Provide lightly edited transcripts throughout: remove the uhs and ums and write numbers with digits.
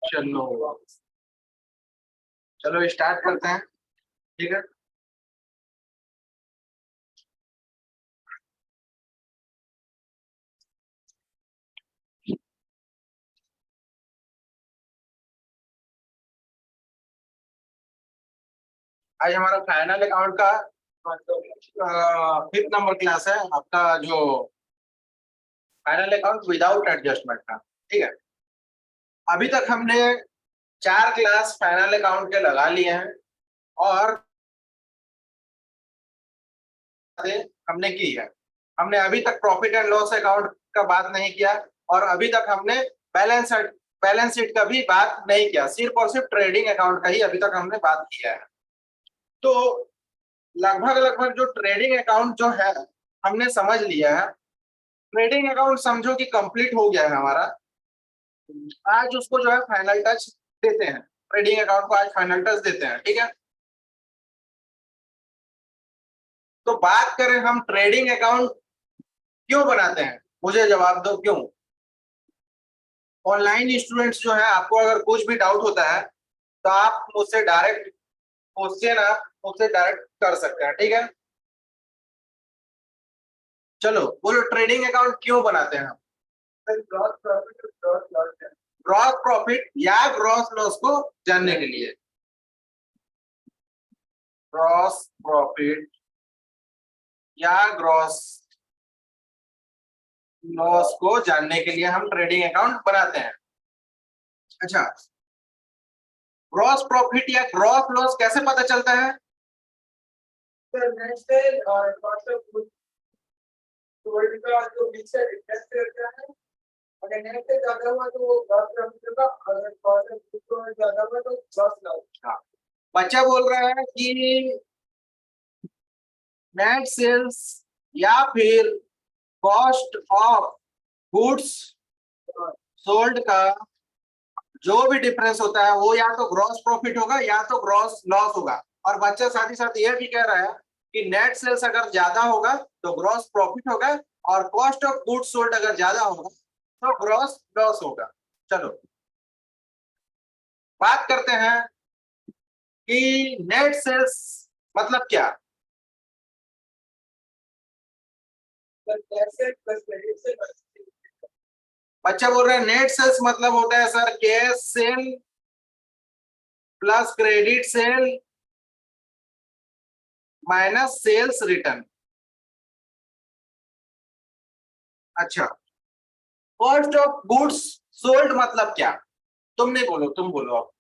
चलो चलो स्टार्ट करते हैं। ठीक है, आज हमारा फाइनल अकाउंट का 5th नंबर क्लास है आपका, जो फाइनल अकाउंट विदाउट एडजस्टमेंट का। ठीक है, अभी तक हमने 4 क्लास फाइनल अकाउंट के लगा लिए हैं और हमने की है। हमने अभी तक प्रॉफिट एंड लॉस अकाउंट का बात नहीं किया और अभी तक हमने बैलेंस शीट का भी बात नहीं किया, सिर्फ और सिर्फ ट्रेडिंग अकाउंट का ही अभी तक हमने बात किया है। तो लगभग लगभग जो ट्रेडिंग अकाउंट जो है हमने समझ लिया है। ट्रेडिंग अकाउंट समझो कि कंप्लीट हो गया है हमारा। आज उसको जो है फाइनल टच देते हैं, ट्रेडिंग अकाउंट को आज फाइनल टच देते हैं। ठीक है, तो बात करें हम ट्रेडिंग अकाउंट क्यों बनाते हैं, मुझे जवाब दो क्यों। ऑनलाइन स्टूडेंट्स जो है, आपको अगर कुछ भी डाउट होता है तो आप मुझसे डायरेक्ट क्वेश्चन आप मुझसे डायरेक्ट कर सकते हैं। ठीक है, चलो बोलो ट्रेडिंग अकाउंट क्यों बनाते हैं हम। ग्रॉस प्रॉफिट या ग्रॉस लॉस को जानने के लिए, ग्रॉस प्रॉफिट या ग्रॉस लॉस को जानने के लिए हम ट्रेडिंग अकाउंट बनाते हैं। अच्छा, ग्रॉस प्रॉफिट या ग्रॉस लॉस कैसे पता चलता है। का जो मिक्स है डिफरेंस करता है, अगर नेट से ज्यादा हुआ तो वो ग्रॉस प्रॉफिट होगा, अगर कॉस्ट से ज्यादा हुआ तो ग्रॉस लॉस। हाँ, बच्चा बोल रहा है कि नेट सेल्स या फिर कॉस्ट ऑफ गुड्स सोल्ड का जो भी डिफरेंस होता है वो या तो ग्रॉस प्रॉफिट होगा या तो ग्रॉस लॉस होगा। और बच्चा साथ ही साथ यह भी कह रहा है कि नेट सेल्स अगर ज्यादा होगा तो ग्रॉस प्रॉफिट होगा और कॉस्ट ऑफ गुड्स सोल्ड अगर ज्यादा होगा तो ग्रॉस लॉस होगा। चलो बात करते हैं कि नेट सेल्स मतलब क्या। बच्चा बोल रहा है नेट सेल्स मतलब होता है sir cash sale plus credit sale minus sales return. अच्छा, कॉस्ट ऑफ गुड्स सोल्ड मतलब क्या। तुम नहीं बोलो, तुम बोलो अब।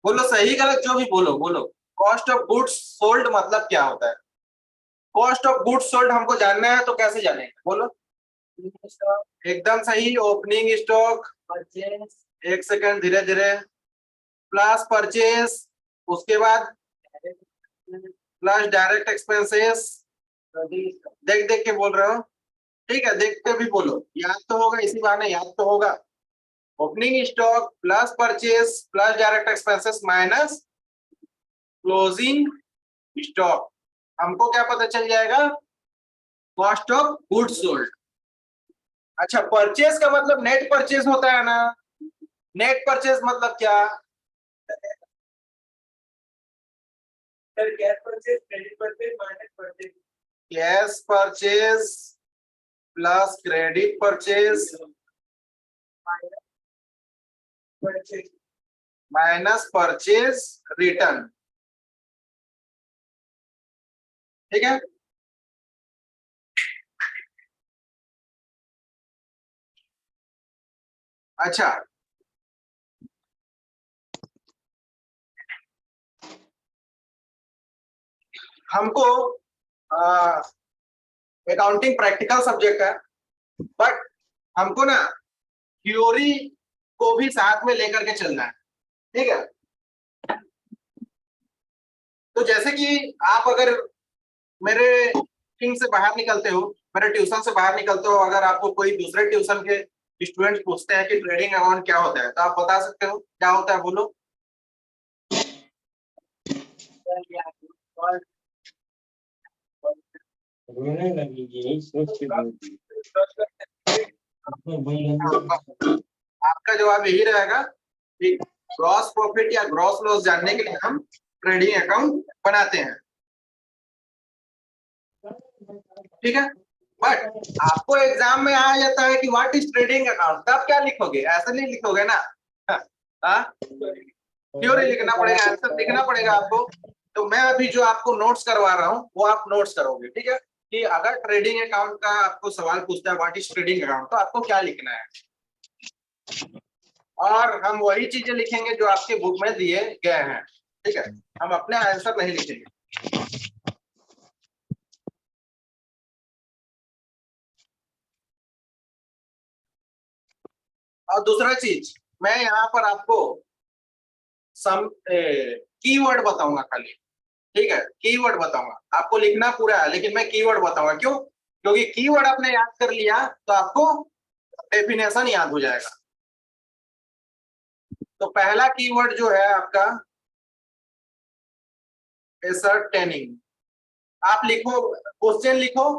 बोलो सही गलत जो भी बोलो बोलो। कॉस्ट ऑफ गुड्स सोल्ड मतलब क्या होता है। कॉस्ट ऑफ गुड्स सोल्ड हमको जानना है तो कैसे जानेंगे बोलो। एकदम सही, ओपनिंग स्टॉक। एक सेकंड, धीरे धीरे। प्लस परचेस, उसके बाद प्लस डायरेक्ट एक्सपेंसेस। देख देख के बोल रहे हो, ठीक है, देख के भी बोलो, याद तो होगा, इसी बहाने याद तो होगा। Opening stock plus purchase plus direct expenses minus closing stock, हमको क्या पता चल जाएगा, कॉस्ट ऑफ गुड्स सोल्ड। अच्छा, परचेस का मतलब नेट परचेस होता है ना। नेट परचेस मतलब क्या, cash purchase credit purchase minus purchase. Cash purchase plus credit purchase minus purchase return. ठीक है, अच्छा हमको अकाउंटिंग प्रैक्टिकल सब्जेक्ट है, बट हमको ना थ्योरी को भी साथ में लेकर के चलना है। ठीक है, तो जैसे कि आप अगर मेरे टीम से बाहर निकलते हो, मेरे ट्यूशन से बाहर निकलते हो, अगर आपको कोई दूसरे ट्यूशन के स्टूडेंट पूछते हैं कि ट्रेडिंग अकाउंट क्या होता है तो आप बता सकते हो क्या होता है, बोलो। आपका जवाब यही रहेगा कि ग्रॉस प्रॉफिट या ग्रॉस लॉस जानने के लिए हम ट्रेडिंग अकाउंट बनाते हैं। ठीक है, बट आपको एग्जाम में आ जाता है कि व्हाट इज ट्रेडिंग अकाउंट, तब क्या लिखोगे? ऐसा नहीं लिखोगे ना। हाँ, क्यों नहीं लिखना पड़ेगा? आंसर लिखना पड़ेगा आपको। तो मैं अभी जो आपको नोट्स करवा रहा हूँ वो आप नोट्स करोगे, ठीक है? कि अगर ट्रेडिंग अकाउंट का आपको सवाल पूछता है व्हाट इज ट्रेडिंग अकाउंट, तो आपको क्या लिखना है, और हम वही चीजें लिखेंगे जो आपके बुक में दिए गए हैं। ठीक है, हम अपने आंसर नहीं लिखेंगे। और दूसरा चीज, मैं यहाँ पर आपको सम कीवर्ड बताऊंगा खाली। ठीक है, कीवर्ड बताऊंगा, आपको लिखना पूरा है लेकिन मैं कीवर्ड बताऊंगा। क्यों? क्योंकि कीवर्ड आपने याद कर लिया तो आपको डेफिनेशन याद हो जाएगा। तो पहला कीवर्ड जो है आपका एसर्टेनिंग। आप लिखो, क्वेश्चन लिखो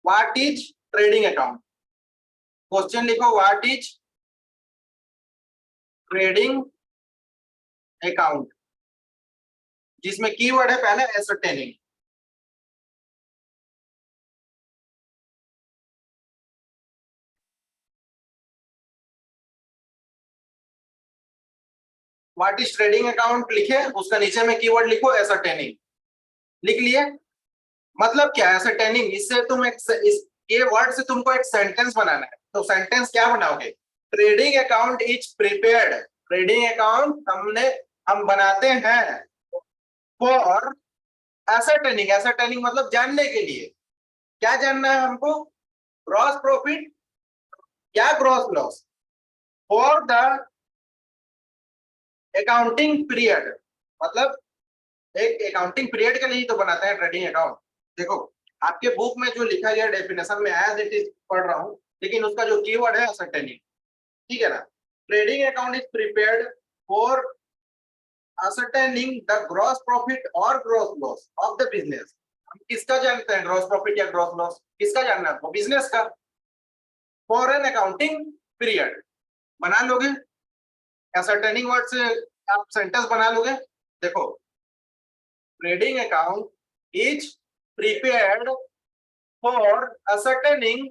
what is trading account. Question लिखो व्हाट इज ट्रेडिंग अकाउंट, जिसमें कीवर्ड है पहले एसर्टेनिंग। व्हाट इज ट्रेडिंग अकाउंट लिखे, उसका नीचे में कीवर्ड लिखो एसर्टेनिंग। लिख लिए? मतलब क्या है एसर्टेनिंग? इससे तुम इस ये वर्ड से तुमको एक सेंटेंस बनाना है। तो सेंटेंस क्या बनाओगे? Trading account is prepared. Trading account हम बनाते हैं फॉर एसर्टेनिंग। एसर्टेनिंग मतलब जानने के लिए। क्या जानना है हमको? ग्रॉस प्रॉफिट या gross loss for the accounting period. मतलब एक अकाउंटिंग पीरियड के लिए तो बनाते हैं ट्रेडिंग अकाउंट। देखो, आपके बुक में जो लिखा गया डेफिनेशन में एज इट इज पढ़ रहा हूं, लेकिन उसका जो कीवर्ड है असर्टेनिंग। ठीक है ना? Trading account is prepared for ascertaining the gross profit or gross loss of the business। हम किसका जानते हैं ग्रॉस प्रॉफिट या ग्रॉस लॉस? किसका जानना है आपको? बिजनेस का। फॉर एन अकाउंटिंग पीरियड बना लोगे, ascertaining वर्ड से आप सेंटेंस बना लोगे। देखो, trading account is prepared for ascertaining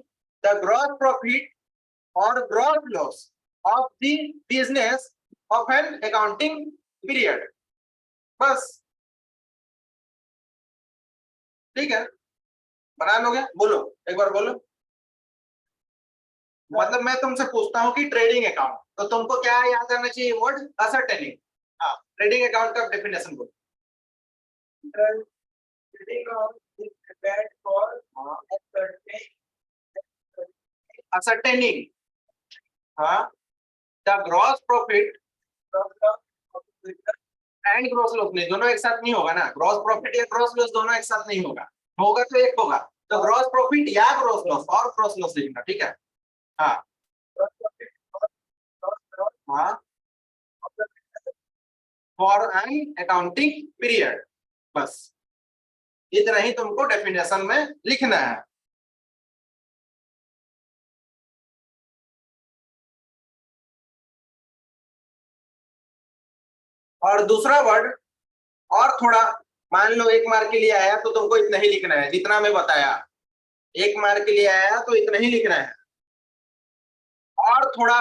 the gross profit or gross loss of the business of an accounting period। बस, ठीक है, बना लोगे। बोलो, एक बार बोलो। मतलब मैं तुमसे पूछता हूँ कि ट्रेडिंग अकाउंट, तो तुमको क्या याद रहना चाहिए? Word ascertaining. हाँ, ट्रेडिंग अकाउंट का डेफिनेशन बोलो। Trading account is prepared for ascertaining हाँ the gross profit and gross loss. नहीं, दोनों एक साथ नहीं होगा ना। ग्रॉस प्रॉफिट या ग्रॉस लॉस दोनों एक साथ नहीं होगा। होगा तो एक होगा। तो ग्रॉस प्रॉफिट या ग्रॉस लॉस और ग्रॉस लॉस लिखना। ठीक है? हाँ हाँ, फॉर एन अकाउंटिंग पीरियड। बस इतना ही तुमको डेफिनेशन में लिखना है। और दूसरा वर्ड, और थोड़ा, मान लो एक मार्क के लिए आया तो तुमको इतना ही लिखना है जितना मैं बताया। एक मार्क के लिए आया तो इतना ही लिखना है। और थोड़ा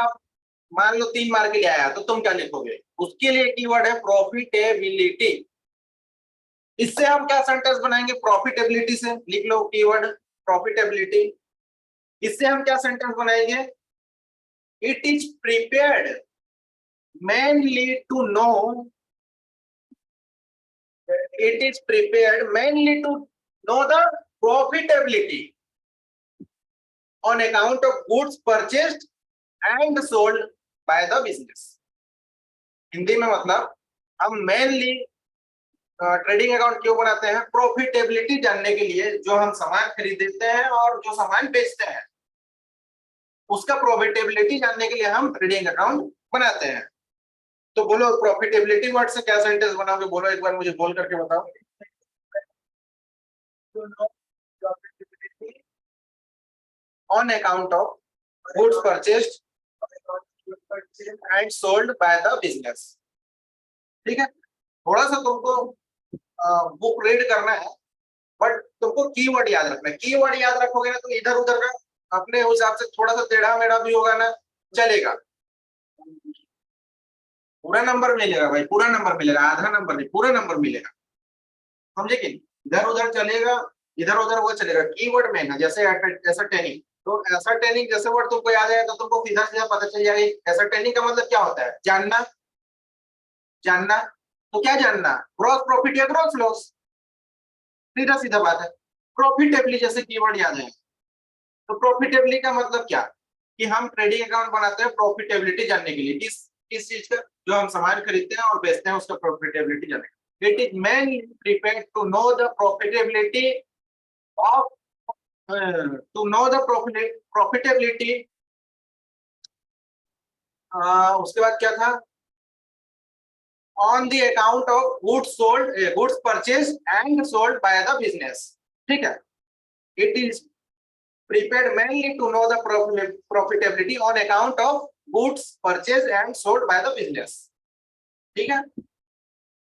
मान लो 3 मार्क के लिए आया तो तुम क्या लिखोगे? उसके लिए कीवर्ड है प्रॉफिटेबिलिटी। इससे हम क्या सेंटेंस बनाएंगे? प्रॉफिटेबिलिटी से लिख लो कीवर्ड प्रॉफिटेबिलिटी। इससे हम क्या सेंटेंस बनाएंगे? It is prepared mainly to know, it is prepared mainly to know the profitability on account of goods purchased and sold by the business। Hindi में मतलब हम मेनली ट्रेडिंग अकाउंट क्यों बनाते हैं? प्रॉफिटेबिलिटी जानने के लिए। जो हम सामान खरीदते हैं और जो सामान बेचते हैं उसका प्रॉफिटेबिलिटी जानने के लिए हम ट्रेडिंग अकाउंट बनाते हैं। तो बोलो, प्रॉफिटेबिलिटी वर्ड से क्या सेंटेंस बनाओगे? बोलो एक बार, मुझे बोल करके बताओ। On account of goods purchased and sold by the business. ठीक है, थोड़ा सा तुमको बुक रीड करना है, बट तुमको कीवर्ड याद रखना है। कीवर्ड याद रखोगे ना तो इधर उधर का अपने हिसाब से थोड़ा सा टेढ़ा मेढ़ा भी होगा ना, चलेगा। पूरा नंबर मिलेगा भाई, पूरा नंबर मिलेगा, आधा नंबर नहीं, पूरा नंबर मिलेगा, समझे कि इधर उधर चलेगा, इधर उधर वो चलेगा। कीवर्ड में ना, जैसे एसरटेनिंग, तो एसरटेनिंग जैसे वर्ड तुमको याद आया तो तुमको सीधा सीधा पता चल जाएगा एसरटेनिंग का मतलब क्या होता है। जानना, जानना। तो क्या जानना, ग्रॉस प्रॉफिट या ग्रॉस लॉस, सीधा सीधा बात है। प्रॉफिटेबली जैसे कीवर्ड याद है, तो प्रॉफिटेबली का मतलब क्या, कि हम ट्रेडिंग अकाउंट बनाते हैं प्रॉफिटेबिलिटी जानने के लिए, किस चीज का, जो हम सामान खरीदते हैं और बेचते हैं उसका प्रॉफिटेबिलिटी जानने के लिए। It is mainly prepared to know the profitability of, to know the profitability. उसके बाद क्या था, on the account of goods sold, goods purchase and sold by the business. ठीक है, it is prepared mainly to know the profitability on account of goods purchased and sold by the business। ठीक है,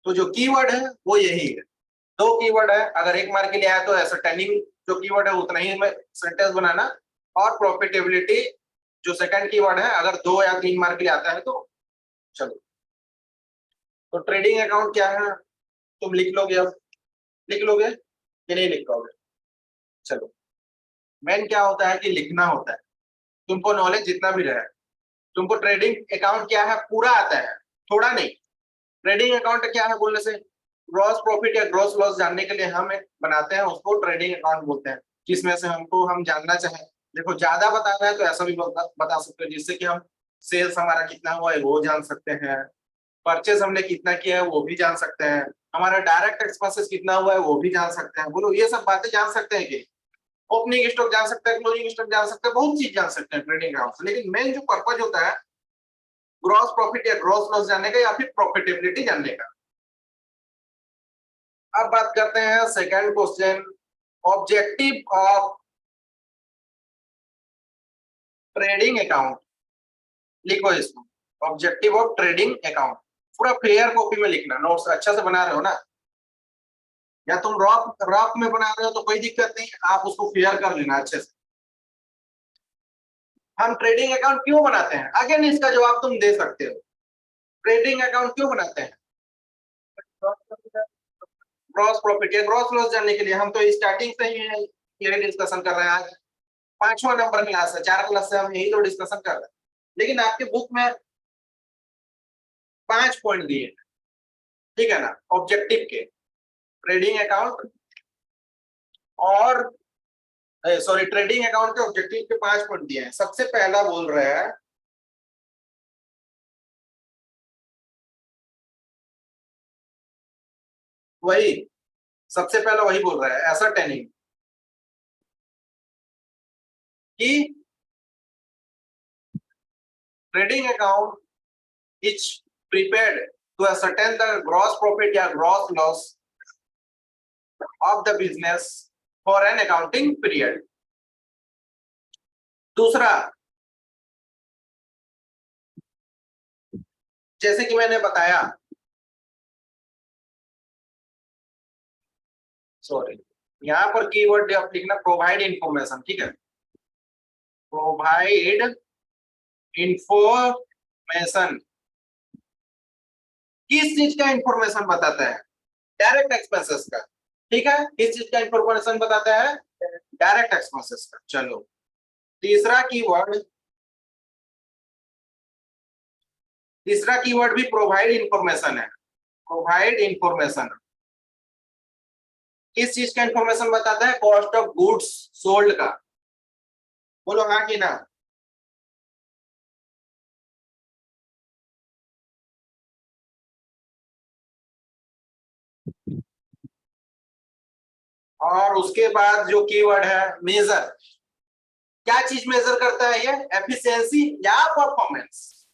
तो जो keyword है वो यही है, दो कीवर्ड है। अगर एक मार्क के लिए आया तो एसरटेनिंग जो कीवर्ड है उतना ही में सेंटेंस बनाना, और प्रॉफिटेबिलिटी जो सेकंड कीवर्ड है अगर 2 या 3 मार्क के लिए आता है तो चलो। तो ट्रेडिंग अकाउंट क्या है तुम लिख लोगे, अब लिख लोगे कि नहीं लिख पाओगे। चलो, मेन क्या होता है कि लिखना होता है, तुमको नॉलेज जितना भी रहे। तुमको ट्रेडिंग अकाउंट क्या है पूरा आता है, थोड़ा नहीं। ट्रेडिंग अकाउंट क्या है बोलने से, ग्रॉस प्रॉफिट या ग्रॉस लॉस जानने के लिए हम एक बनाते हैं, उसको ट्रेडिंग अकाउंट बोलते हैं। जिसमें से हमको हम जानना चाहें, देखो ज्यादा बताना है तो ऐसा भी बता सकते हो, जिससे कि हम सेल्स हमारा कितना हुआ है वो जान सकते हैं, परचेज हमने कितना किया है वो भी जान सकते हैं, हमारा डायरेक्ट एक्सपेंसेस कितना हुआ है वो भी जान सकते हैं। बोलो, ये सब बातें जान सकते हैं कि ओपनिंग स्टॉक जान सकते हैं, क्लोजिंग स्टॉक जान सकते हैं, बहुत चीज जान सकते हैं ट्रेडिंग अकाउंट से। लेकिन मेन जो पर्पज होता है ग्रॉस प्रॉफिट या ग्रॉस लॉस जानने का या फिर प्रॉफिटेबिलिटी जानने का। अब बात करते हैं second question, objective of trading account. लिखो इसको, ऑब्जेक्टिव ऑफ ट्रेडिंग अकाउंट। पूरा क्लियर कॉपी में लिखना, नोट्स अच्छा से बना रहे हो ना, या तुम रॉक रॉक में बना रहे हो तो कोई दिक्कत नहीं, आप उसको क्लियर कर लेना अच्छे से। हम ट्रेडिंग अकाउंट क्यों बनाते हैं, अगेन इसका जवाब तुम दे सकते हो। ट्रेडिंग अकाउंट क्यों बनाते हैं, ग्रॉस प्रॉफिट या ग्रॉस लॉस जानने के लिए। हम तो स्टार्टिंग से ही यही डिस्कशन कर रहे हैं, आज 5वां नंबर क्लास है, 4 क्लास से हम यही तो डिस्कशन कर रहे हैं। लेकिन आपके बुक में 5 पॉइंट दिए, ठीक है ना, ऑब्जेक्टिव के, ट्रेडिंग अकाउंट और सॉरी ट्रेडिंग अकाउंट के ऑब्जेक्टिव के 5 पॉइंट दिए हैं। सबसे पहला बोल रहे हैं वही, सबसे पहला वही बोल रहा है, एसरटेनिंग कि trading account is prepared to ascertain the gross profit या gross loss of the business for an accounting period। दूसरा, जैसे कि मैंने बताया, सॉरी यहाँ पर कीवर्ड आप लिखना प्रोवाइड इंफॉर्मेशन, ठीक है, प्रोवाइड इंफॉर्मेशन। किस चीज का इंफॉर्मेशन बताता है, डायरेक्ट एक्सपेंसेस का, ठीक है, किस चीज का इंफॉर्मेशन बताता है, डायरेक्ट एक्सपेंसेस का। चलो, तीसरा कीवर्ड भी प्रोवाइड इंफॉर्मेशन है, प्रोवाइड इंफॉर्मेशन। किस चीज का इंफॉर्मेशन बताता है, कॉस्ट ऑफ गुड्स सोल्ड का। बोलो हाँ कि ना। और उसके बाद जो कीवर्ड है मेजर, क्या चीज मेजर करता है ये, एफिशिएंसी या परफॉर्मेंस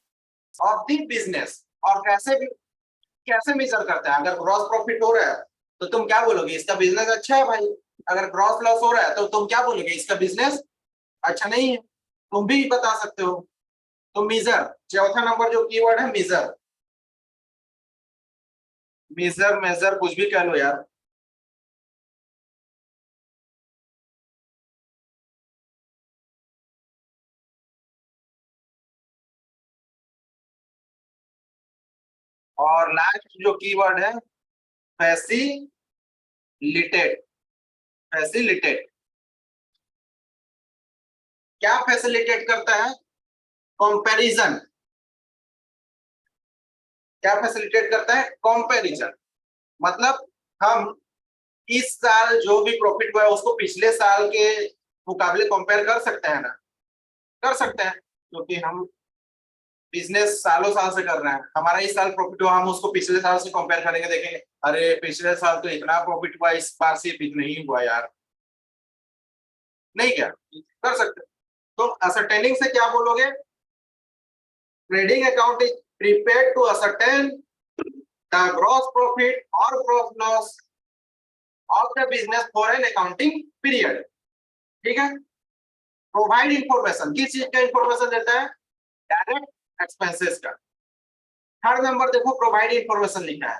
ऑफ द बिजनेस। और कैसे मेजर करता है, अगर ग्रॉस प्रॉफिट हो रहा है तो तुम क्या बोलोगे, इसका बिजनेस अच्छा है भाई। अगर ग्रॉस लॉस हो रहा है तो तुम क्या बोलोगे, इसका बिजनेस अच्छा नहीं है। तुम भी बता सकते हो। तो मीजर, चौथा नंबर जो कीवर्ड है मीजर, मेजर मेजर कुछ भी कह लो यार। और लास्ट जो कीवर्ड है फैसिलिटेट, फैसिलिटेट। क्या फैसिलिटेट करता है? कंपैरिजन। क्या फैसिलिटेट करता है? कंपैरिजन। मतलब हम इस साल जो भी प्रॉफिट हुआ है उसको पिछले साल के मुकाबले कंपेयर कर सकते हैं ना? कर सकते हैं, क्योंकि हम बिजनेस सालों साल से कर रहे हैं। हमारा इस साल प्रॉफिट हुआ, हम उसको पिछले साल से कंपेयर करेंगे, देखेंगे अरे पिछले साल तो इतना प्रॉफिट हुआ, इस बार से नहीं हुआ यार। नहीं क्या कर सकते? तो असरटेनिंग से क्या बोलोगे? Trading account is prepared to ascertain the gross profit और gross loss of the business for an accounting period. ठीक है। प्रोवाइड इंफॉर्मेशन, किस चीज का इंफॉर्मेशन देता है? डायरेक्ट एक्सपेंसेस का। थर्ड नंबर देखो, प्रोवाइड इंफॉर्मेशन लिखा है,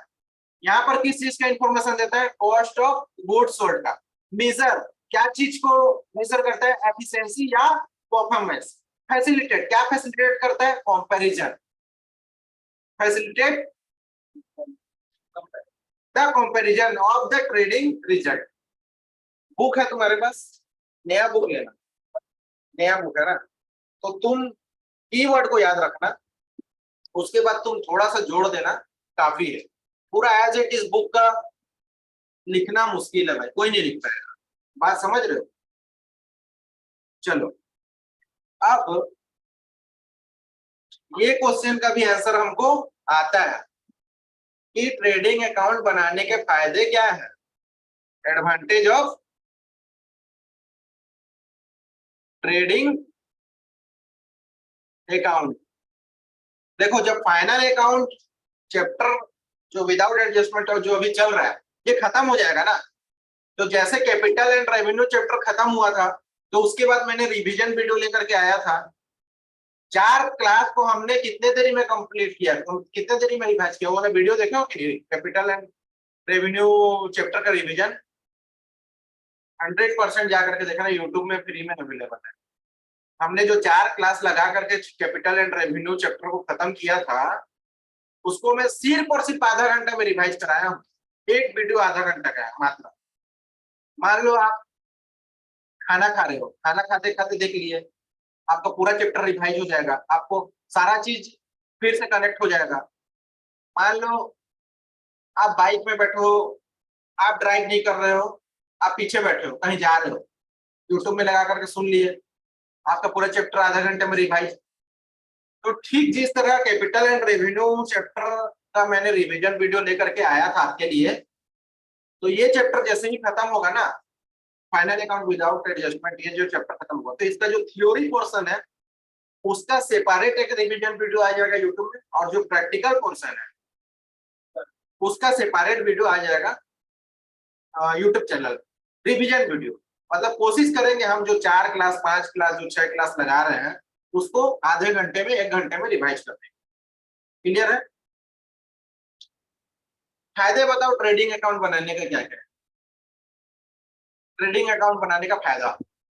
यहाँ पर किस चीज का इंफॉर्मेशन देता है? कॉस्ट ऑफ गुड्स सोल्ड का। मेजर, क्या चीज को मेजर करता है? एफिशिएंसी या परफॉर्मेंस। फैसिलिटेट, क्या फैसिलिटेट करता है? Comparison. Facilitate the comparison of the trading result. Book है तुम्हारे पास? नया बुक लेना, नया बुक है ना? तो तुम कीवर्ड को याद रखना, उसके बाद तुम थोड़ा सा जोड़ देना, काफी है। पूरा एज इट इज बुक का लिखना मुश्किल है भाई, कोई नहीं लिख पाएगा। बात समझ रहे हो? चलो, अब ये क्वेश्चन का भी आंसर हमको आता है कि ट्रेडिंग अकाउंट बनाने के फायदे क्या है। Advantage of trading account. देखो, जब फाइनल अकाउंट चैप्टर जो विदाउट एडजस्टमेंट और जो अभी चल रहा है ये खत्म हो जाएगा ना, तो जैसे कैपिटल एंड रेवेन्यू चैप्टर खत्म हुआ था, तो उसके बाद मैंने रिवीजन वीडियो लेकर के आया था। 4 क्लास को हमने कितने देरी में कंप्लीट किया, तो कितने देरी में रिवाइज किया? वो वाला वीडियो देखो कि कैपिटल एंड रेवेन्यू चैप्टर का रिवीजन 100% जाकर के देखना, यूट्यूब में फ्री में अवेलेबल है। हमने जो 4 क्लास लगा करके कैपिटल एंड रेवेन्यू चैप्टर को खत्म किया था, उसको मैं सिर्फ और सिर्फ आधा घंटा में रिवाइज कराया हूँ। एक वीडियो आधा घंटा का है मात्र। मान लो आप खाना खा रहे हो, खाना खाते खाते देख लिए, आपका पूरा चैप्टर रिवाइज हो जाएगा, आपको सारा चीज फिर से कनेक्ट हो जाएगा। मान लो आप बाइक में बैठे हो, आप ड्राइव नहीं कर रहे हो, आप पीछे बैठे हो कहीं जा रहे हो, यूट्यूब में लगा करके सुन लिए, आपका पूरा चैप्टर आधा घंटे में रिवाइज। तो ठीक जिस तरह कैपिटल एंड रेवेन्यू चैप्टर का मैंने रिवीजन वीडियो लेकर के आया था आपके लिए, तो ये चैप्टर जैसे ही खत्म होगा ना, फाइनल अकाउंट विदाउट एडजस्टमेंट, ये जो चैप्टर खत्म हुआ, तो इसका जो थ्योरी पोर्शन है उसका सेपरेट एक रिवीजन वीडियो आ जाएगा यूट्यूब में, और जो प्रैक्टिकल पोर्शन है उसका सेपरेट वीडियो आ जाएगा यूट्यूब चैनल, रिवीजन वीडियो। मतलब कोशिश करेंगे हम जो 4 क्लास 5 क्लास जो 6 क्लास लगा रहे हैं उसको आधे घंटे में 1 घंटे में रिवाइज कर देंगे। क्लियर है? फायदे बताओ ट्रेडिंग अकाउंट बनाने का क्या क्या है? ट्रेडिंग अकाउंट बनाने का फायदा,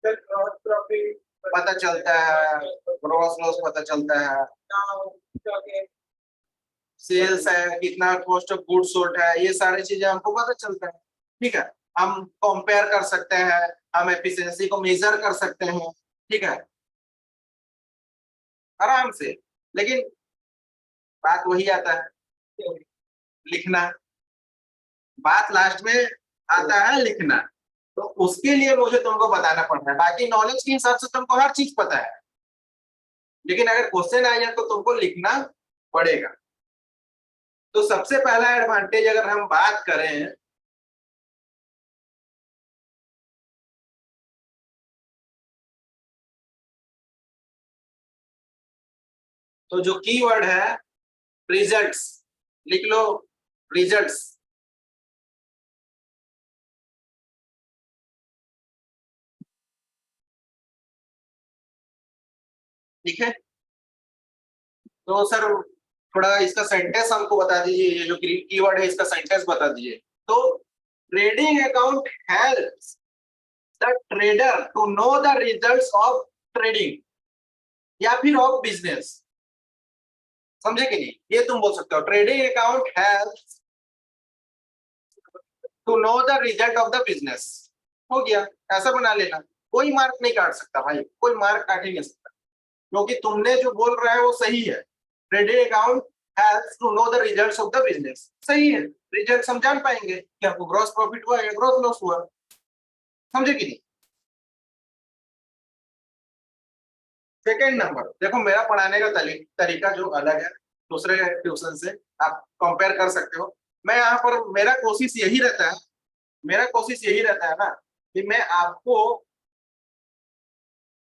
प्रॉफिट पता चलता है, ग्रॉस लॉस पता चलता है, सेल्स है, कितना कॉस्ट ऑफ गुड्स सोल्ड है, ये सारी चीजें हमको पता चलता है। ठीक है, हम कंपेयर कर सकते हैं, हम एफिशिएंसी को मेजर कर सकते हैं। ठीक है, आराम से। लेकिन बात वही आता है, लिखना। बात लास्ट में आता है लिखना। तो उसके लिए मुझे तुमको बताना पड़ रहा है, बाकी नॉलेज के हिसाब से तुमको हर चीज पता है, लेकिन अगर क्वेश्चन आ जाए तो तुमको लिखना पड़ेगा। तो सबसे पहला एडवांटेज अगर हम बात करें, तो जो कीवर्ड है रिजल्ट्स, लिख लो, रिजल्ट्स। ठीक है, तो सर थोड़ा इसका सेंटेंस हमको बता दीजिए, ये जो कीवर्ड है इसका सेंटेंस बता दीजिए। तो trading account helps the trader to know the results of trading या फिर ऑफ बिजनेस, समझे कि नहीं? ये तुम बोल सकते हो, trading account helps to know the result of the business. हो गया, ऐसा बना लेना। कोई मार्क नहीं काट सकता भाई, कोई मार्क काट ही नहीं सकता, क्योंकि तुमने जो बोल रहा है वो सही है। Trading account helps to know the results of the business, सही है। रिजल्ट हम जान पाएंगे कि आपको ग्रॉस प्रॉफिट हुआ या ग्रॉस लॉस हुआ, समझे कि नहीं? सेकेंड नंबर देखो, मेरा पढ़ाने का तरीका जो अलग है दूसरे ट्यूशन से, आप कंपेयर कर सकते हो। मैं यहाँ पर मेरा कोशिश यही रहता है ना कि मैं आपको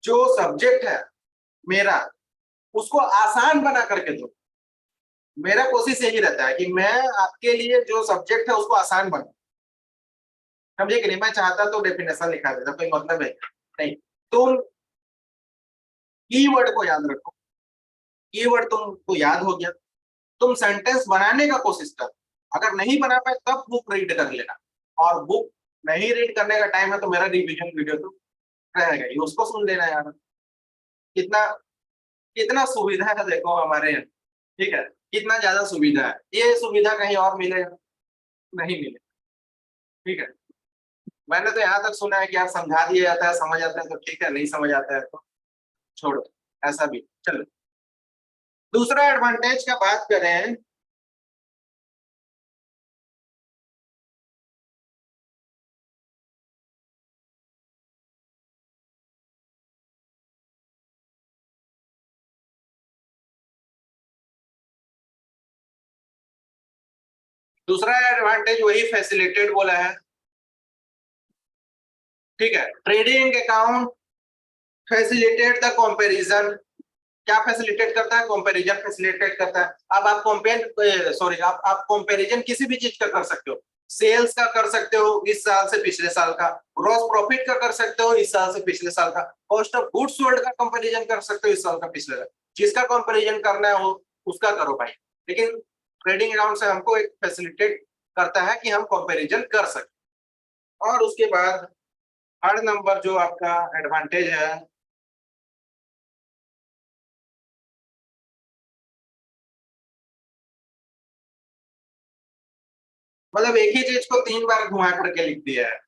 जो सब्जेक्ट है मेरा उसको आसान बना करके दूं। मेरा कोशिश यही रहता है कि मैं आपके लिए जो सब्जेक्ट है उसको आसान बनाऊं, समझे कि नहीं? मैं चाहता तो डेफिनेशन लिखा देता, कोई मतलब है नहीं। तुम कीवर्ड को याद रखो, कीवर्ड तुमको याद हो गया, तुम सेंटेंस बनाने का कोशिश करो। अगर नहीं बना पाए तब बुक रीड कर लेना, और बुक नहीं रीड करने का टाइम है तो मेरा रिवीजन वीडियो तो रहेगा ही, उसको सुन लेना यार। कितना कितना सुविधा है देखो हमारे यहाँ, ठीक है? कितना ज्यादा सुविधा है, ये सुविधा कहीं और मिलेगा? नहीं मिले, ठीक है? मैंने तो यहाँ तक सुना है कि आप समझा दिया जाता है, समझ आता है तो ठीक है, नहीं समझ आता है तो छोड़ो, ऐसा भी। चलो, दूसरा एडवांटेज का बात करें। दूसरा एडवांटेज वही फैसिलिटेट बोला है, ठीक है? Trading account facilitate the comparison. क्या फैसिलिटेट करता है? कंपैरिजन फैसिलिटेट करता है। अब आप कंपेयर सॉरी आप कंपैरिजन किसी भी चीज का कर सकते हो। सेल्स का कर सकते हो इस साल से पिछले साल का, ग्रॉस प्रॉफिट का कर सकते हो इस साल से पिछले साल का, कॉस्ट ऑफ गुड्स सोल्ड का कंपैरिजन कर सकते हो इस साल का पिछले साल। जिसका कंपैरिजन करना है वो उसका करो भाई, लेकिन ट्रेडिंग अकाउंट से हमको एक फैसिलिटेट करता है कि हम कंपैरिजन कर सकते। और उसके बाद थर्ड नंबर जो आपका एडवांटेज है, मतलब एक ही चीज को 3 बार घुमा करके लिख दिया है,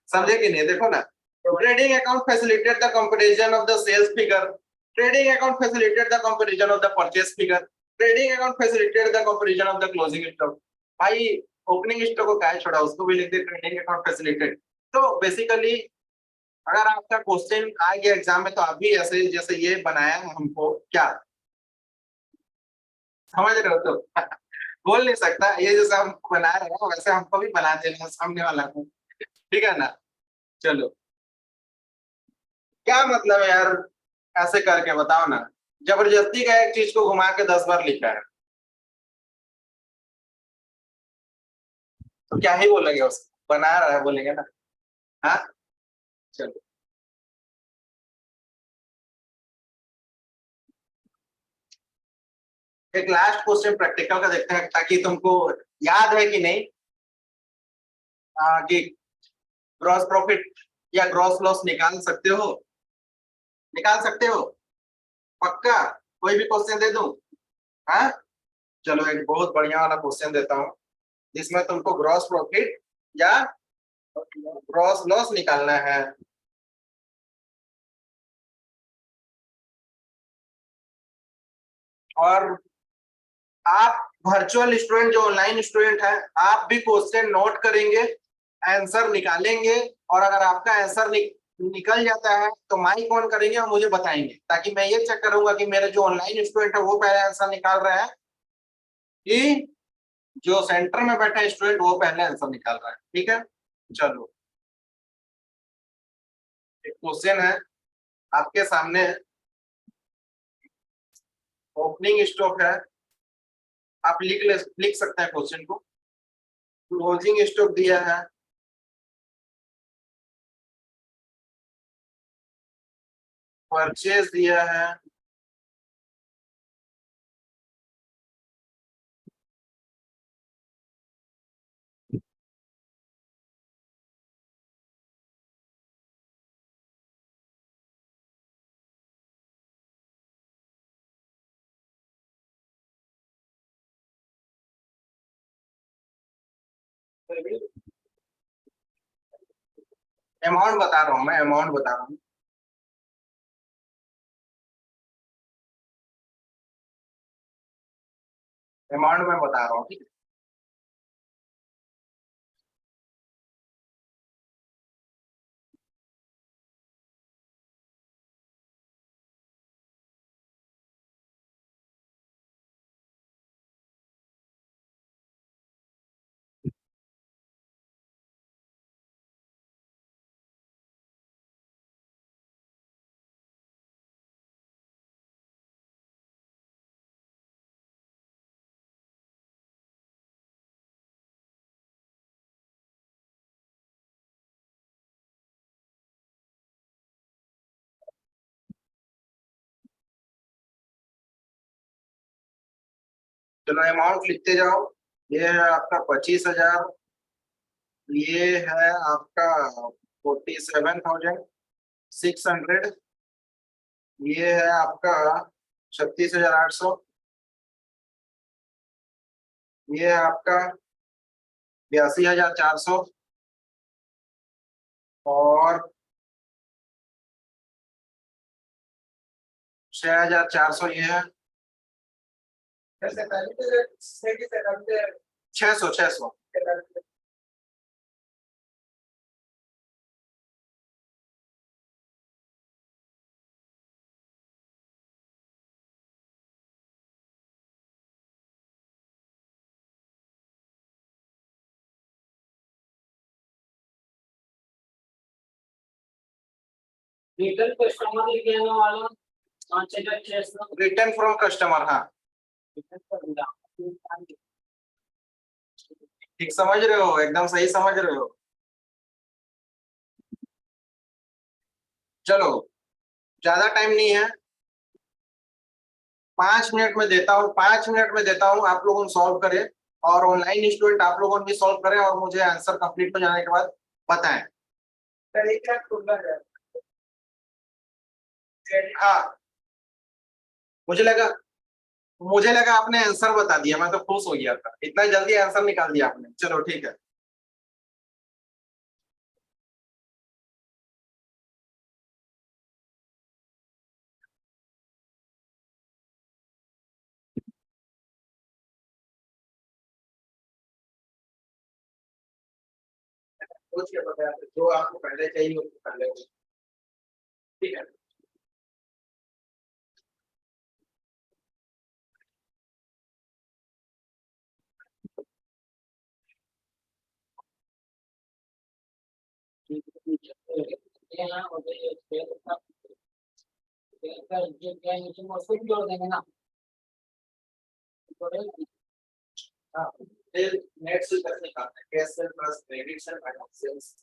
समझे कि नहीं? देखो ना, trading account facilitate the comparison of the sales figure, trading account facilitate the comparison of the purchase figure, trading account facilitate the comparison of the closing stock. भाई ओपनिंग स्टॉक को क्या छोड़ा, उसको भी लिख दे ट्रेडिंग अकाउंट फैसिलिटेट। तो basically अगर आपका क्वेश्चन आ गया एग्जाम में तो आप भी ऐसे जैसे ये बनाया है हमको, क्या समझ रहे हो? तो बोल नहीं सकता, ये जैसे हम बना रहे हैं वैसे हमको भी बना देना है सामने वाला को, ठीक है ना? चलो, क्या मतलब है यार ऐसे करके, बताओ ना। जबरदस्ती का एक चीज को घुमा के 10 बार लिखा है, तो क्या ही बोलेंगे उसको, बना रहा है बोलेंगे ना। हाँ, चलो। एक लास्ट क्वेश्चन प्रैक्टिकल का देखते हैं, ताकि तुमको याद है कि नहीं, कि ग्रॉस प्रॉफिट या ग्रॉस लॉस निकाल सकते हो, निकाल सकते हो पक्का? कोई भी क्वेश्चन दे दूं? हाँ, चलो एक बहुत बढ़िया वाला क्वेश्चन देता हूँ जिसमें तुमको ग्रॉस प्रॉफिट या ग्रॉस लॉस निकालना है। और आप वर्चुअल स्टूडेंट जो ऑनलाइन स्टूडेंट है, आप भी क्वेश्चन नोट करेंगे, आंसर निकालेंगे, और अगर आपका आंसर निकल जाता है तो माइक ऑन करेंगे और मुझे बताएंगे, ताकि मैं ये चेक करूंगा कि मेरे जो ऑनलाइन स्टूडेंट है वो पहले आंसर निकाल रहा है कि जो सेंटर में बैठा स्टूडेंट वो पहले आंसर निकाल रहा है, ठीक है? चलो, एक क्वेश्चन है आपके सामने, ओपनिंग स्टॉक है, आप लिख सकते हैं क्वेश्चन को। क्लोजिंग स्टॉक दिया है, परचेज दिया है, अमाउंट बता रहा हूँ मैं, अमाउंट बता रहा हूँ। अमाउंट मैं बता रहा हूँ, ठीक है। चलो अमाउंट लिखते जाओ। ये है आपका 25,000, ये है आपका 47,600, ये है आपका 36,800, ये है आपका 82,400, और 6,400 ये है। 600 रिटर्न कस्टमर लेके आने वाला 5,600 रिटर्न फ्रॉम कस्टमर, हाँ ठीक समझ रहे हो, एकदम सही समझ रहे हो। चलो ज्यादा टाइम नहीं है, 5 मिनट में देता हूँ, 5 मिनट में देता हूँ, आप लोगों सॉल्व करें, और ऑनलाइन स्टूडेंट आप लोगों ने भी सॉल्व करें, और मुझे आंसर कंप्लीट हो जाने के बाद बताएं। हाँ, मुझे लगा मुझे लगा आपने आंसर बता दिया, मैं तो खुश हो गया था, इतना जल्दी आंसर निकाल दिया आपने। चलो ठीक है। पूछ के बताया, जो आपको पहले चाहिए उसको पहले, ठीक है। जोड़ देंगे ना। हाँ, फिर नेक्स्ट कैसे निकालते हैं, कैश प्लस क्रेडिट से माइनस सेल्स।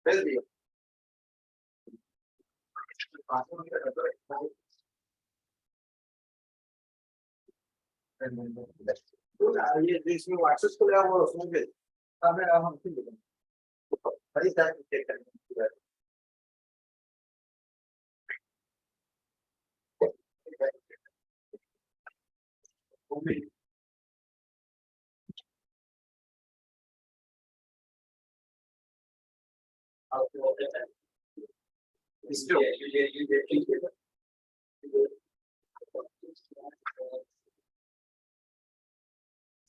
भेज दियो। ये इसमें व्हाट्सएप खुला हुआ उसमें भेज। हम बड़ी टाइम चेक करेंगे।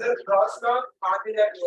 सर क्रॉस का आगे जाके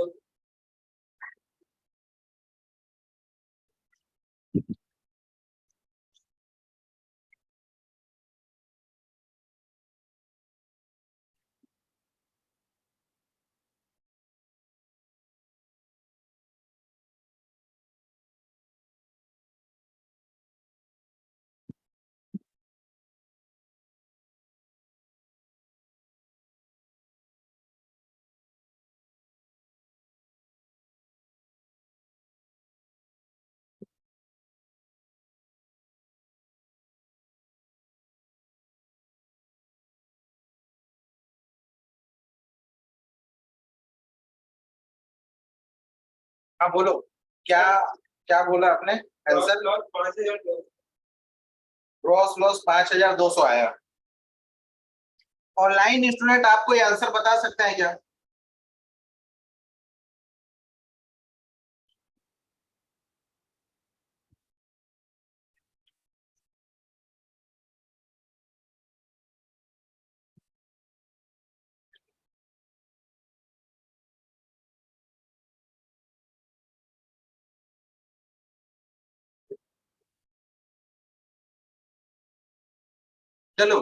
हाँ बोलो क्या क्या बोला आपने आंसर ग्रॉस लॉस 5200 आया। ऑनलाइन स्टूडेंट आपको ये आंसर बता सकते हैं क्या? चलो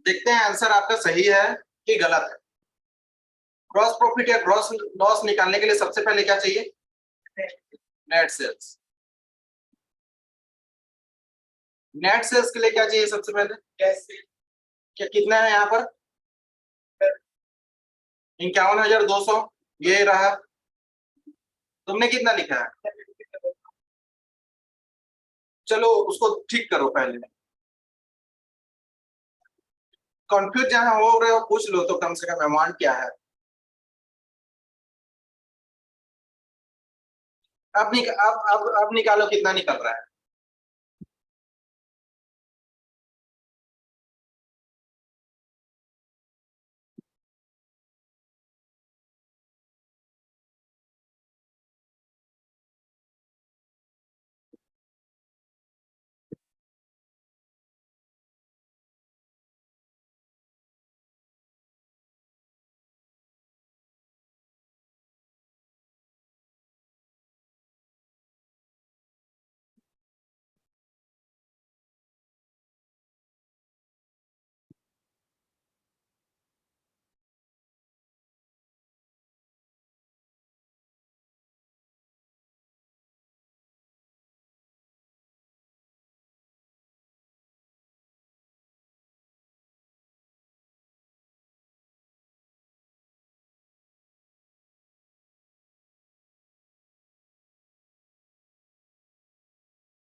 देखते हैं आंसर आपका सही है कि गलत है। ग्रॉस प्रॉफिट या ग्रॉस लॉस निकालने के लिए सबसे पहले क्या चाहिए? Net sales. नेट सेल्स के लिए क्या चाहिए सबसे पहले? क्या कितना है यहाँ पर? 51,200 ये रहा। तुमने कितना लिखा है? चलो उसको ठीक करो पहले। कंफ्यूज जहां हो रहे हो पूछ लो तो कम से कम अमाउंट क्या है। अब निकालो कितना निकल रहा है।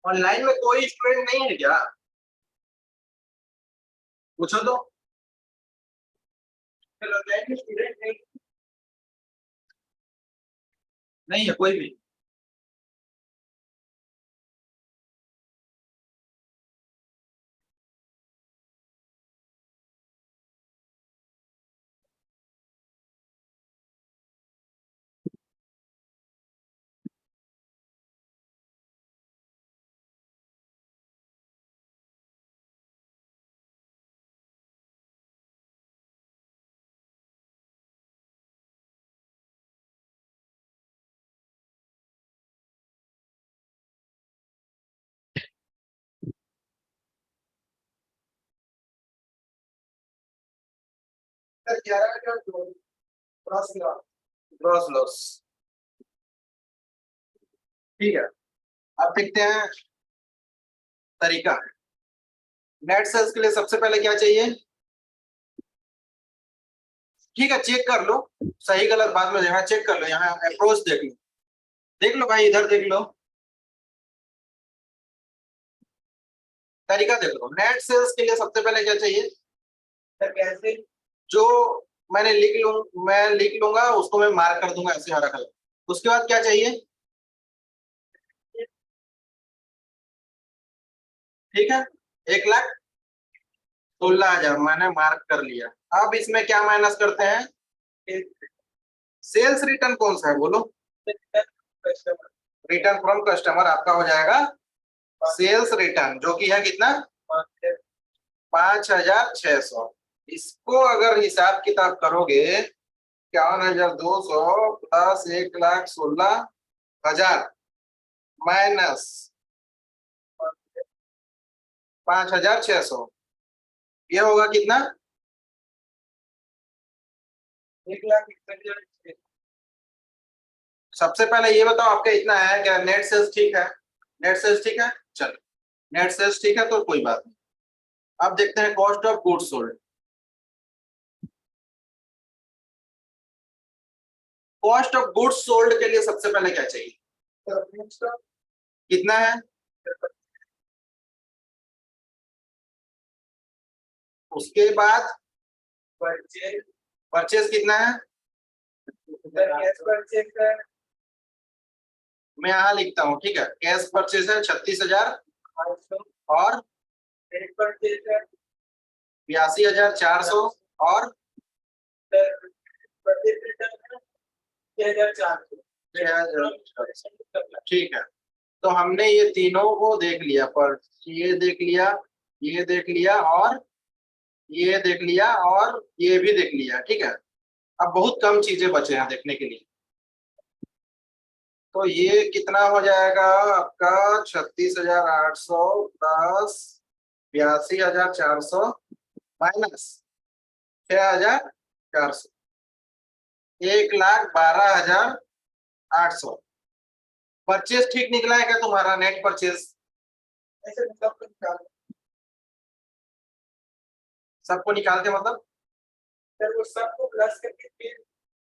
ऑनलाइन में कोई स्टूडेंट नहीं है क्या? पूछो तो। ऑनलाइन में स्टूडेंट नहीं है कोई भी। ग्रॉस लॉस ठीक है। अब देखते हैं तरीका। नेट सेल्स के लिए सबसे पहले क्या चाहिए? ठीक है चेक कर लो सही गलत बाद में यहाँ चेक कर लो। यहाँ अप्रोच देख लो। देख लो भाई इधर देख लो। तरीका देख लो। नेट सेल्स के लिए सबसे पहले क्या चाहिए? सर कैसे? जो मैं लिख लूंगा, उसको मैं मार्क कर दूंगा ऐसे हरा कलर। उसके बाद क्या चाहिए? ठीक है, 1,16,000 मैंने मार्क कर लिया। अब इसमें क्या माइनस करते हैं? सेल्स रिटर्न कौन सा है बोलो? रिटर्न फ्रॉम कस्टमर आपका हो जाएगा सेल्स रिटर्न, जो कि है कितना? 5,600। इसको अगर हिसाब किताब करोगे, 51,200 प्लस 1,16,000 माइनस 5,600, ये होगा कितना? 1,61,000। सबसे पहले ये बताओ, आपका इतना है क्या? नेट सेल्स ठीक है? नेट सेल्स ठीक है, चलो नेट सेल्स ठीक है तो कोई बात नहीं। अब देखते हैं cost of goods sold. Cost of goods sold के लिए सबसे पहले क्या चाहिए? कितना है? उसके बाद परचेज। परचेज कितना है? कैश परचेज है। मैं यहाँ लिखता हूँ, ठीक है। कैश परचेज है 36,000 और क्रेडिट परचेज है 82,400 और परचेज रिटर्न है 6,400। 6,400। ठीक है, तो हमने ये तीनों को देख लिया। पर ये देख लिया, ये देख लिया और ये देख लिया और ये भी देख लिया, ठीक है। अब बहुत कम चीजें बचे हैं देखने के लिए। तो ये कितना हो जाएगा आपका? 36,800 प्लस 82,400 माइनस 6,400, 1,12,800। परचेज ठीक निकला है क्या तुम्हारा? नेट परचेज ऐसे मतलब निकाल। सबको निकाल के मतलब? सर वो सबको प्लस करके फिर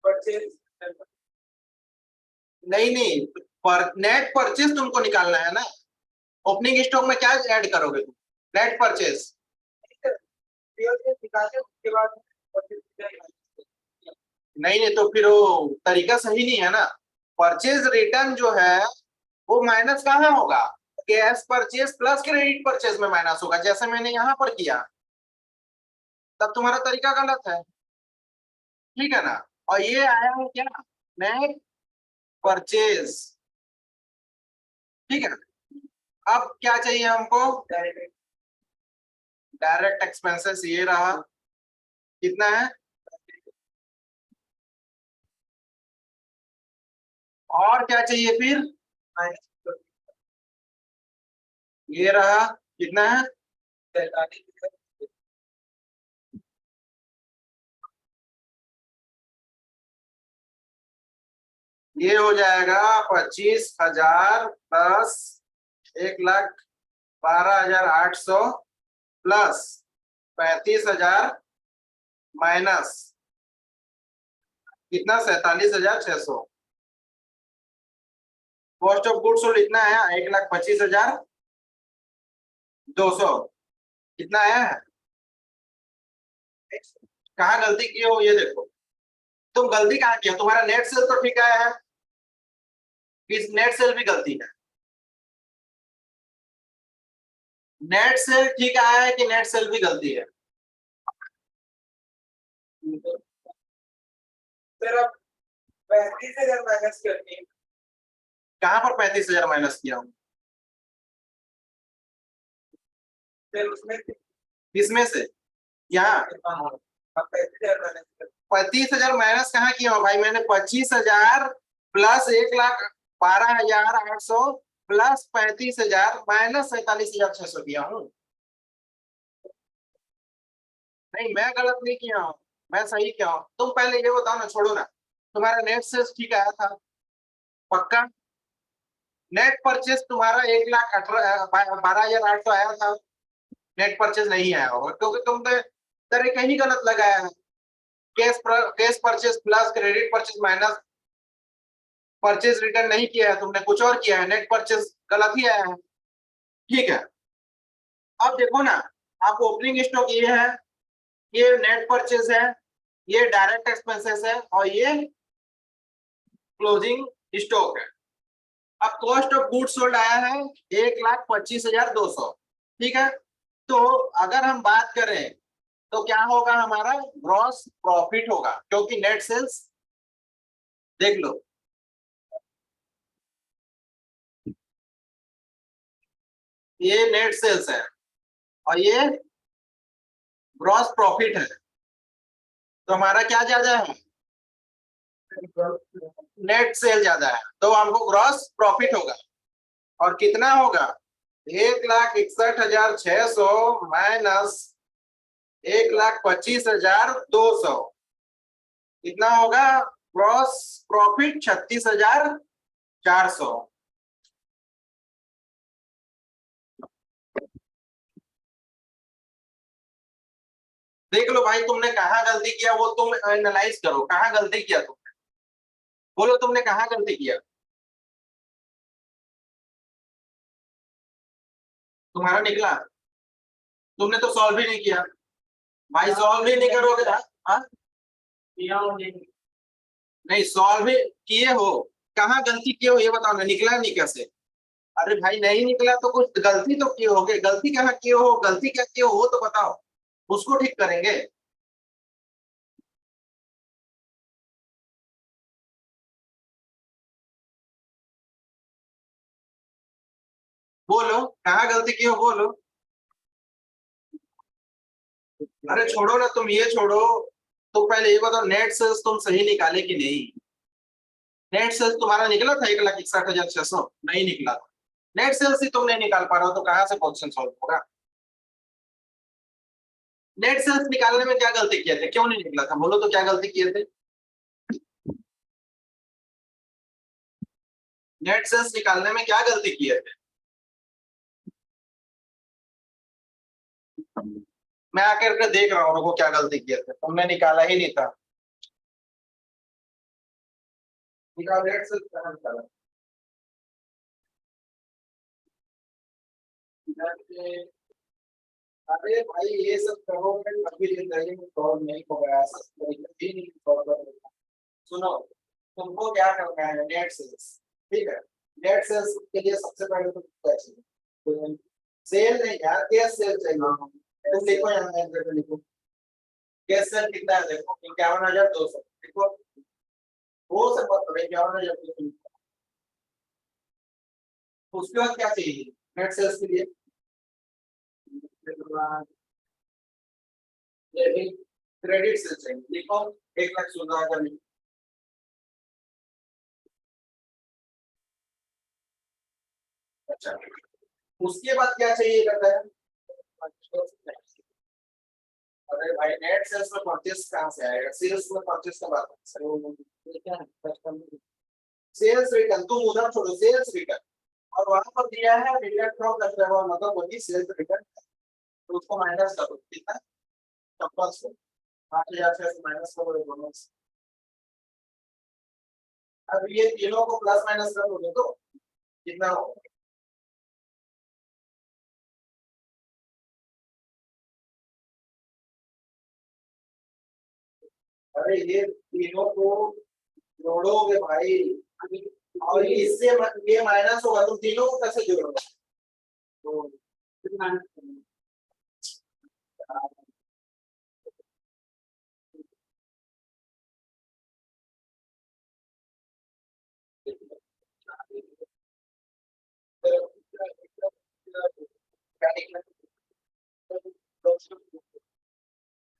परचेज। नहीं, पर नेट परचेज तुमको निकालना है ना। ओपनिंग स्टॉक में क्या ऐड करोगे तुम? Net purchase. निकाले उसके बाद नहीं, तो फिर वो तरीका सही नहीं है ना। परचेज रिटर्न जो है वो माइनस कहाँ होगा? Cash purchase plus credit purchase में माइनस होगा, जैसे मैंने यहाँ पर किया। तब तुम्हारा तरीका गलत है, ठीक है ना। और ये आया है क्या? नेट परचेज, ठीक है। अब क्या चाहिए हमको? डायरेक्ट एक्सपेंसेस, ये रहा। कितना है? और क्या चाहिए फिर? ये रहा। कितना है? ये हो जाएगा 25,000 प्लस 1,12,800 प्लस 35,000 माइनस कितना? 47,600। कॉस्ट ऑफ गुड्स सोल्ड इतना है 1,25,200। कितना आया है? कहाँ गलती की हो ये देखो। तुम गलती कहाँ किया? तुम्हारा नेट सेल तो ठीक आया है, इस नेट सेल भी गलती है। नेट सेल ठीक आया है कि नेट सेल भी गलती है? सर अब 35,000 माइनस करनी है। कहाँ पर 35,000 माइनस किया हूँ? फिर उसमें इसमें से यहाँ अब 35,000 माइनस कर। 35,000 माइनस कहाँ किया हूँ भाई? मैंने 25,000 प्लस 1,12,800 प्लस 35,000 माइनस 47,600 किया हूँ। नहीं, मैं गलत नहीं किया हूँ, मैं सही किया हूँ। तुम पहले ये बताओ ना, छोड़ो ना। तुम्हारा नेट सेल्स ठीक आया था पक्का? नेट परचेज तुम्हारा 1,12,800 आया था। नेट परचेज नहीं आया होगा क्योंकि तुमने तरीका ही गलत लगाया है। Cash purchase plus credit purchase minus purchase return नहीं किया है तुमने, कुछ और किया है। नेट परचेज गलत ही आया है, ठीक है। अब देखो ना, आप ओपनिंग स्टॉक ये है, ये नेट परचेज है, ये डायरेक्ट एक्सपेंसेस है और ये क्लोजिंग स्टॉक है। अब कॉस्ट ऑफ गुड्स सोल्ड आया है 1,25,200, ठीक है। तो अगर हम बात करें तो क्या होगा, हमारा ग्रॉस प्रॉफिट होगा, क्योंकि नेट सेल्स देख लो, ये नेट सेल्स है और ये ग्रॉस प्रॉफिट है, तो हमारा क्या ज्यादा है, नेट सेल ज्यादा है, तो हमको ग्रॉस प्रॉफिट होगा। और कितना होगा, 1,61,600 माइनस 1,25,200, कितना होगा, ग्रॉस प्रॉफिट 36,400। देख लो भाई, तुमने कहाँ गलती किया वो तुम एनालाइज करो, कहाँ गलती किया तुमने, बोलो तुमने कहाँ गलती किया। तुम्हारा निकला, तुमने तो सॉल्व ही नहीं किया भाई, सॉल्व ही नहीं करोगे। हाँ, नहीं सॉल्व ही किए हो, कहाँ गलती किए हो ये बताओ ना, निकला नहीं कैसे। अरे भाई नहीं निकला तो कुछ गलती तो किए होगे, गलती कहाँ किए हो, गलती क्या किए हो वो तो बताओ, उसको ठीक करेंगे। बोलो कहाँ गलती किए हो, बोलो। अरे छोड़ो ना, तुम ये छोड़ो, तो पहले ये बताओ नेट सेल्स तुम सही निकाले कि नहीं। नेट सेल्स तुम्हारा निकला था 1,61,600, नहीं निकला था। नेट सेल्स ही तुम नहीं निकाल पा रहे हो तो कहाँ से क्वेश्चन सॉल्व होगा। नेट सेल्स निकालने में क्या गलती किए थे, क्यों नहीं निकला था, बोलो तो क्या गलती किए थे। नेट सेल्स निकालने में क्या गलती किए थे। मैं आकर के देख रहा हूँ उनको क्या गलती किए थे, तुमने निकाला ही नहीं था। निकाल, नेट सेल्स कहाँ निकाला। अरे भाई ये सब करोगे कभी जिंदगी में सॉल्व नहीं होगा, ऐसा तरीका ही नहीं सॉल्व करने। सुनो, तुमको क्या करना है, नेट सेल्स, ठीक है। नेट सेल्स के लिए सबसे पहले तो क्या चाहिए, सेल नहीं यार, कैश सेल चाहिए। तुम लिखो यहाँ पे लिखो, कैश सेल कितना है, देखो 51,200, देखो वो सब मत 51,200। उसके बाद क्या चाहिए नेट सेल्स के लिए, क्रेडिट सेल चाहिए, लिखो 1,16,000 लिखो। अच्छा, उसके बाद क्या चाहिए कहता है। अरे भाई नेट सेल्स में परचेस कहाँ से आएगा, सेल्स में परचेस का बात है। सेल्स रिटर्न तुम उधर छोड़ो, सेल्स रिटर्न, और वहां पर दिया है रिटर्न फ्रॉम कस्टमर, मतलब वही सेल्स रिटर्न, तो उसको माइनस करो कितना, 56, 8,000 से माइनस करो दोनों से। अब ये तीनों को प्लस माइनस करोगे तो कितना होगा, अरे ये तीनों को जोड़ोगे भाई, और इससे ये माइनस होगा, तुम तीनों को कैसे जोड़ोगे, तो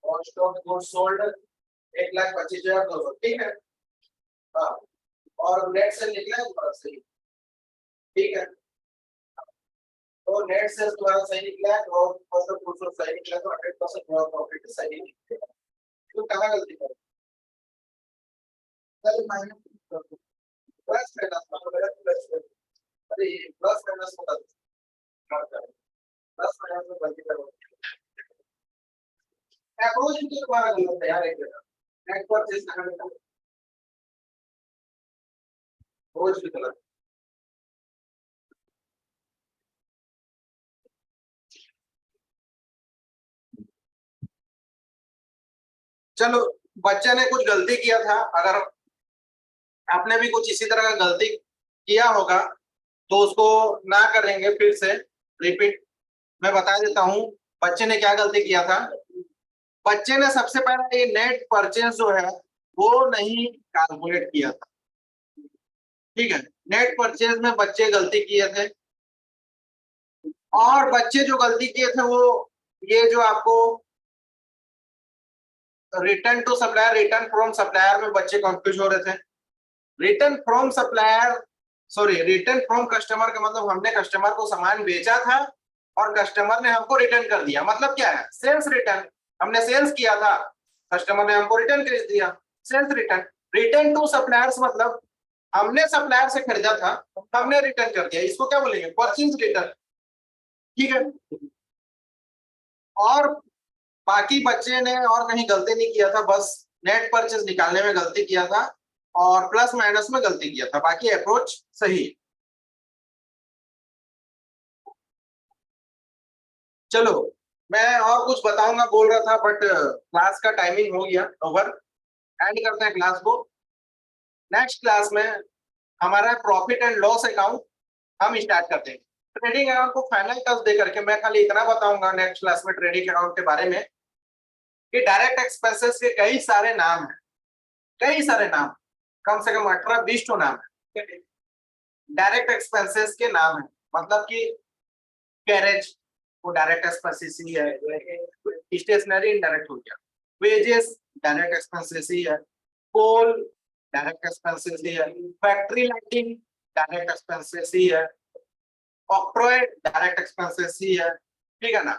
कॉस्ट ऑफ गुड्स सोल्ड 1,25,200, ठीक है। हाँ, और नेट से निकला है तुम्हारा सही, ठीक है। तो नेट से तुम्हारा सही निकला है और कॉस्ट ऑफ गुड्स सही निकला, तो 100% ग्रॉस प्रॉफिट सही निकलेगा। तो कहाँ गलती करो, चल माइनस प्लस माइनस प्लस, अरे प्लस माइनस होता है, प्लस माइनस में गलती करो, अप्रोच भी तुम्हारा गलत है यार, एक नेट परचेज करने का अप्रोच भी गलत। चलो, बच्चे ने कुछ गलती किया था, अगर आपने भी कुछ इसी तरह का गलती किया होगा तो उसको ना करेंगे, फिर से रिपीट मैं बता देता हूँ बच्चे ने क्या गलती किया था। बच्चे ने सबसे पहले ये नेट परचेज जो है वो नहीं कैलकुलेट किया था, ठीक है। नेट परचेज में बच्चे गलती किए थे, और बच्चे जो गलती किए थे वो ये जो आपको return to supplier, return from supplier में बच्चे कंफ्यूज हो रहे थे। Return from supplier, sorry, return from customer का मतलब हमने कस्टमर को सामान बेचा था और कस्टमर ने हमको रिटर्न कर दिया, मतलब क्या है, सेल्स रिटर्न। हमने सेल्स किया था, कस्टमर ने हमको रिटर्न कर दिया, sales return. Return to suppliers मतलब हमने सप्लायर से खरीदा था, हमने रिटर्न कर दिया, इसको क्या बोलेंगे, परचेज रिटर्न, ठीक है। और बाकी बच्चे ने और कहीं गलती नहीं किया था, बस नेट परचेज निकालने में गलती किया था और प्लस माइनस में गलती किया था, बाकी अप्रोच सही। चलो, मैं और कुछ बताऊंगा बोल रहा था, बट क्लास का टाइमिंग हो गया ओवर, एंड करते हैं क्लास को। नेक्स्ट क्लास में हमारा प्रॉफिट एंड लॉस अकाउंट हम स्टार्ट करते हैं। ट्रेडिंग अकाउंट को फाइनल टच दे करके मैं खाली इतना बताऊंगा नेक्स्ट क्लास में ट्रेडिंग अकाउंट के बारे में कि डायरेक्ट एक्सपेंसेस के कई सारे नाम हैं, कई सारे नाम, कम से कम 18-20 तो नाम है डायरेक्ट एक्सपेंसेस के नाम है। मतलब कि कैरेज वो डायरेक्ट एक्सपेंसेस ही है, स्टेशनरी इनडायरेक्ट हो गया, वेजेस डायरेक्ट एक्सपेंसेस ही है, कोल डायरेक्ट एक्सपेंसेस ही है, फैक्ट्री लाइटिंग डायरेक्ट एक्सपेंसेस ही है, ऑक्ट्रॉय डायरेक्ट एक्सपेंसेस ही है, ठीक है ना।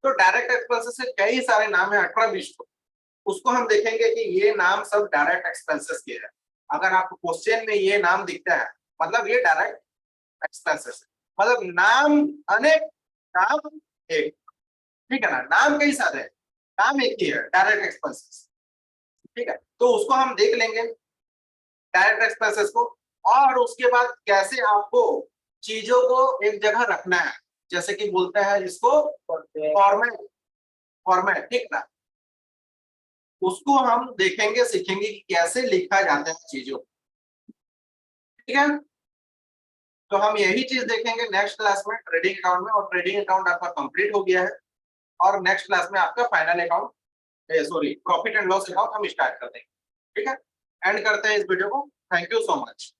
तो डायरेक्ट एक्सपेंसेस के कई सारे नाम है, 18-20, उसको हम देखेंगे कि ये नाम सब डायरेक्ट एक्सपेंसेस के हैं। अगर आपको क्वेश्चन में ये नाम दिखता है मतलब ये डायरेक्ट एक्सपेंसेस है, मतलब नाम अनेक, काम एक, ठीक है ना, नाम कई सारे हैं, नाम एक ही है, डायरेक्ट एक्सपेंसेस, ठीक है। तो उसको हम देख लेंगे डायरेक्ट एक्सपेंसेस को, और उसके बाद कैसे आपको चीजों को एक जगह रखना है, जैसे कि बोलते हैं जिसको फॉर्मेट, फॉर्मेट, ठीक ना, उसको हम देखेंगे, सीखेंगे कि कैसे लिखा जाता है चीजों, ठीक है। तो हम यही चीज देखेंगे नेक्स्ट क्लास में ट्रेडिंग अकाउंट में, और ट्रेडिंग अकाउंट आपका कंप्लीट हो गया है, और नेक्स्ट क्लास में आपका final account, sorry, profit and loss account हम स्टार्ट कर देंगे, ठीक है। एंड करते हैं इस वीडियो को, थैंक यू सो मच।